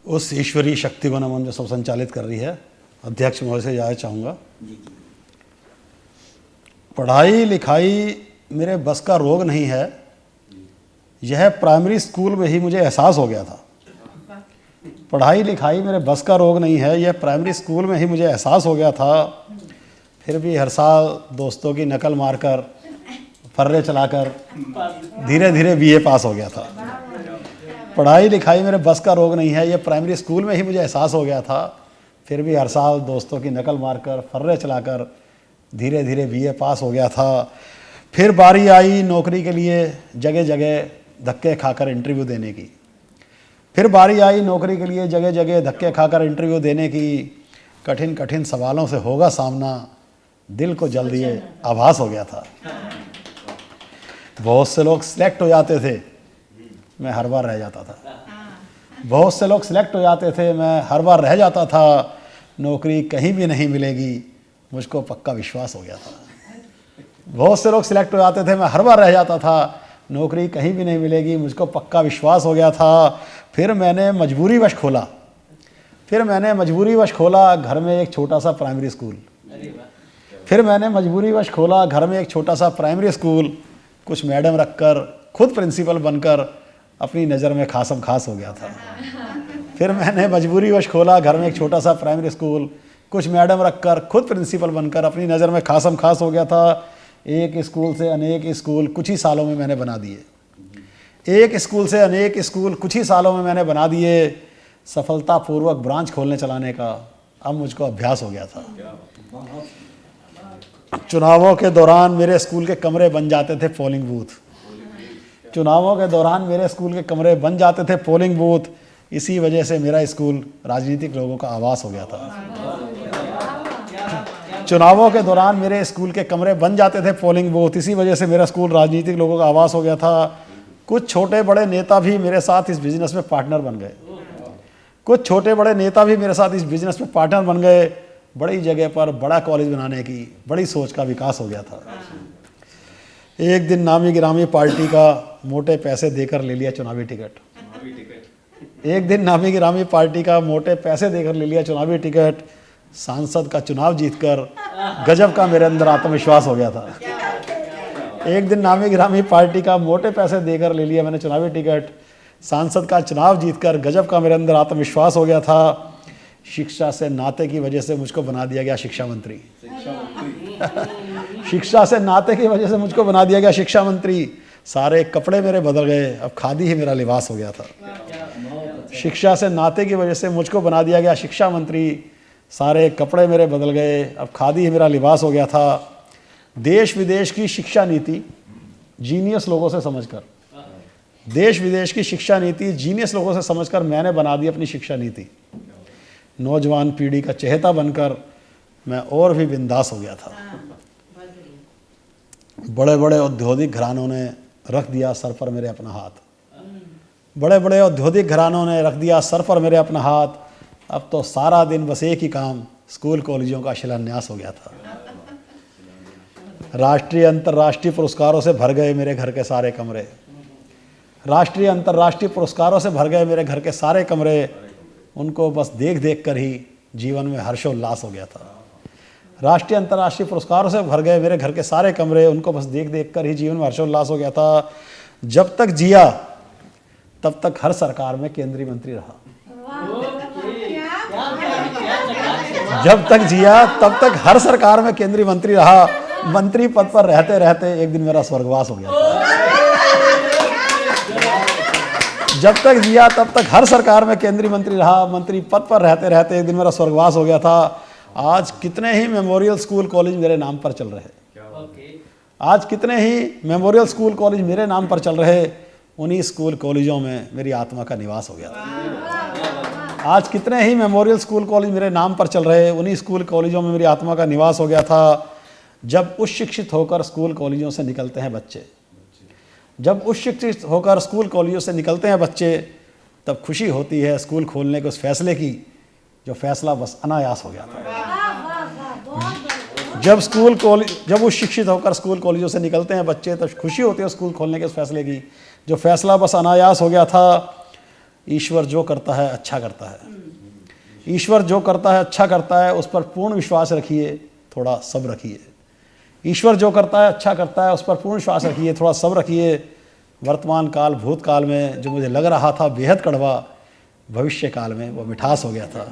उस ईश्वरीय शक्ति को नमन जो सब संचालित कर रही है। अध्यक्ष महोदय से जाना चाहूँगा। पढ़ाई लिखाई मेरे बस का रोग नहीं है, यह प्राइमरी स्कूल में ही मुझे एहसास हो गया था। पढ़ाई लिखाई मेरे बस का रोग नहीं है, यह प्राइमरी स्कूल में ही मुझे एहसास हो गया था। फिर भी हर साल दोस्तों की नकल मारकर, फर्रे चलाकर धीरे धीरे बीए पास हो गया था। पढ़ाई लिखाई मेरे बस का रोग नहीं है, यह प्राइमरी स्कूल में ही मुझे एहसास हो गया था। फिर भी हर साल दोस्तों की नकल मारकर, फर्रे चलाकर धीरे धीरे बीए पास हो गया था। फिर बारी आई नौकरी के लिए जगह जगह धक्के खाकर इंटरव्यू देने की। फिर बारी आई नौकरी के लिए जगह जगह धक्के खाकर इंटरव्यू देने की। कठिन कठिन सवालों से होगा सामना, दिल को जल्दी ये आभास हो गया था। बहुत से लोग सिलेक्ट हो जाते थे, मैं हर बार रह जाता था। बहुत से लोग सिलेक्ट हो जाते थे, मैं हर बार रह जाता था। नौकरी कहीं भी नहीं मिलेगी, मुझको पक्का विश्वास हो गया था। बहुत से लोग सिलेक्ट हो जाते थे, मैं हर बार रह जाता था। नौकरी कहीं भी नहीं मिलेगी, मुझको पक्का विश्वास हो गया था। फिर मैंने मजबूरीवश खोला घर में एक छोटा सा प्राइमरी स्कूल। कुछ मैडम रखकर खुद प्रिंसिपल बनकर अपनी नज़र में खासम खास हो गया था। फिर मैंने मजबूरीवश खोला घर में एक छोटा सा प्राइमरी स्कूल। कुछ मैडम रखकर खुद प्रिंसिपल बनकर अपनी नज़र में खासम खास हो गया था। एक स्कूल से अनेक स्कूल कुछ ही सालों में मैंने बना दिए। सफलतापूर्वक ब्रांच खोलने चलाने का अब मुझको अभ्यास हो गया था। चुनावों के दौरान मेरे स्कूल के कमरे बन जाते थे पोलिंग बूथ। इसी वजह से मेरा स्कूल राजनीतिक लोगों का आवास हो गया था। चुनावों के दौरान मेरे स्कूल के कमरे बन जाते थे पोलिंग बूथ। इसी वजह से मेरा स्कूल राजनीतिक लोगों का आवास हो गया था। कुछ छोटे बड़े नेता भी मेरे साथ इस बिजनेस में पार्टनर बन गए। बड़ी जगह पर बड़ा कॉलेज बनाने की बड़ी सोच का विकास हो गया था। एक दिन नामी गिरामी पार्टी का मोटे पैसे देकर ले लिया चुनावी टिकट। सांसद का चुनाव जीतकर गजब का मेरे अंदर आत्मविश्वास हो गया था। एक दिन नामी गिरामी पार्टी का मोटे पैसे देकर ले लिया मैंने चुनावी टिकट। सांसद का चुनाव जीतकर गजब का मेरे अंदर आत्मविश्वास हो गया था। शिक्षा से नाते की वजह से मुझको बना दिया गया शिक्षा मंत्री। सारे कपड़े मेरे बदल गए, अब खादी ही मेरा लिबास हो गया था। शिक्षा से नाते की वजह से मुझको बना दिया गया शिक्षा मंत्री। सारे कपड़े मेरे बदल गए, अब खादी ही मेरा लिबास हो गया था। देश विदेश की शिक्षा नीति जीनियस लोगों से समझकर मैंने बना दी अपनी शिक्षा नीति। नौजवान पीढ़ी का चहेता बनकर मैं और भी बिंदास हो गया था। बड़े बड़े औद्योगिक घरानों ने रख दिया सर पर मेरे अपना हाथ। अब तो सारा दिन बस एक ही काम, स्कूल कॉलेजों का शिलान्यास हो गया था। राष्ट्रीय अंतर्राष्ट्रीय पुरस्कारों से भर गए मेरे घर के सारे कमरे। उनको बस देख देख कर ही जीवन में हर्षोल्लास हो गया था। राष्ट्रीय अंतर्राष्ट्रीय पुरस्कारों से भर गए मेरे घर के सारे कमरे। उनको बस देख देख कर ही जीवन में हर्षोल्लास हो गया था। जब तक जिया तब तक हर सरकार में केंद्रीय मंत्री रहा। मंत्री पद पर रहते रहते एक दिन मेरा स्वर्गवास हो गया था। जब तक जिया तब तक हर सरकार में केंद्रीय मंत्री रहा। मंत्री पद पर रहते रहते एक दिन मेरा स्वर्गवास हो गया था। आज कितने ही मेमोरियल स्कूल कॉलेज मेरे नाम पर चल रहे। उन्हीं स्कूल कॉलेजों में मेरी आत्मा का निवास हो गया था। जब उच्च शिक्षित होकर स्कूल कॉलेजों से निकलते हैं बच्चे, तब खुशी होती है स्कूल खोलने के उस फैसले की, जो फैसला बस अनायास हो गया था। जब उच्च शिक्षित होकर स्कूल कॉलेजों से निकलते हैं बच्चे, तब खुशी होती है स्कूल खोलने के उस फैसले की, जो फैसला बस अनायास हो गया था। ईश्वर जो करता है अच्छा करता है। ईश्वर जो करता है अच्छा करता है, उस पर पूर्ण विश्वास रखिए, थोड़ा सब्र रखिए। ईश्वर जो करता है अच्छा करता है, उस पर पूर्ण विश्वास रखिए, थोड़ा सब्र रखिए। वर्तमान काल भूतकाल में जो मुझे लग रहा था बेहद कड़वा, भविष्य काल में वो मिठास हो गया था।